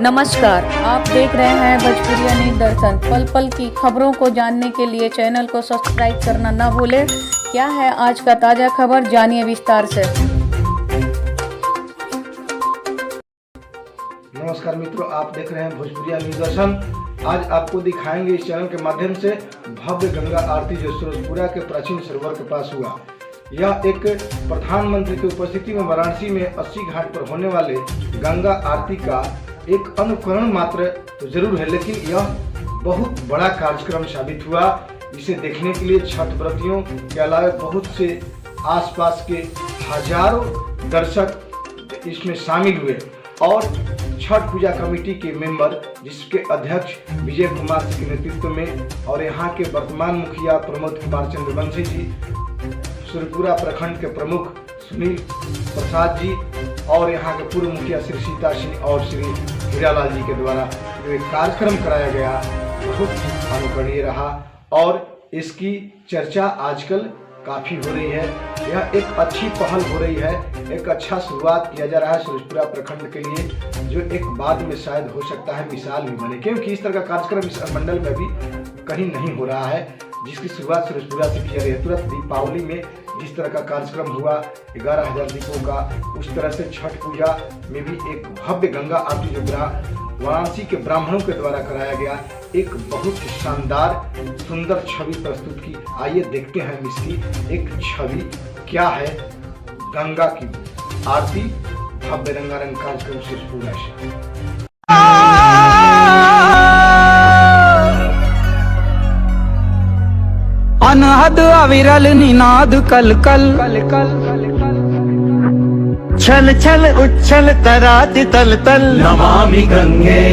नमस्कार, आप देख रहे हैं भोजपुरिया न्यूज दर्शन। पल पल की खबरों को जानने के लिए चैनल को सब्सक्राइब करना ना भूलें। क्या है आज का ताज़ा खबर, जानिए विस्तार से। नमस्कार मित्रों, आप देख रहे हैं भोजपुरिया न्यूज दर्शन। आज आपको दिखाएंगे इस चैनल के माध्यम से भव्य गंगा आरती जो सूरजपुरा के प्राचीन सरोवर के पास हुआ। यह एक प्रधानमंत्री की उपस्थिति में वाराणसी में 80 घाट पर होने वाले गंगा आरती का एक अनुकरण मात्र तो जरूर है, लेकिन यह बहुत बड़ा कार्यक्रम साबित हुआ। इसे देखने के लिए छठ व्रतियों के अलावा बहुत से आसपास के हजारों दर्शक इसमें शामिल हुए और छठ पूजा कमेटी के मेंबर, जिसके अध्यक्ष विजय कुमार के नेतृत्व में, और यहाँ के वर्तमान मुखिया प्रमोद कुमार चंद्रवंशी जी, सूरजपुरा प्रखंड के प्रमुख सुनील प्रसाद जी और यहाँ के पूर्व मुखिया श्री सीता सिंह और श्री हीरालाल जी के द्वारा जो एक कार्यक्रम कराया गया बहुत अनुकरणीय रहा और इसकी चर्चा आजकल काफ़ी हो रही है। यह एक अच्छी पहल हो रही है, एक अच्छा शुरुआत किया जा रहा है सूरजपुरा प्रखंड के लिए, जो एक बाद में शायद हो सकता है मिसाल भी बने, क्योंकि इस तरह का कार्यक्रम इस मंडल में भी कहीं नहीं हो रहा है, जिसकी शुरुआत सूरजपुरा से की जा रही है। तुरंत दीपावली में जिस तरह का कार्यक्रम हुआ 11,000 दीपों का, उस तरह से छठ पूजा में भी एक भव्य गंगा आरती जो वाराणसी के ब्राह्मणों के द्वारा कराया गया, एक बहुत शानदार सुंदर छवि प्रस्तुत की। आइए देखते हैं इसकी एक छवि क्या है। गंगा की आरती भव्य रंगारंग कार्यक्रम सूरजपुरा से। अनहद अविरल निनाद कल कल छल छल उच्छल तरात तल तल नमामि गंगे।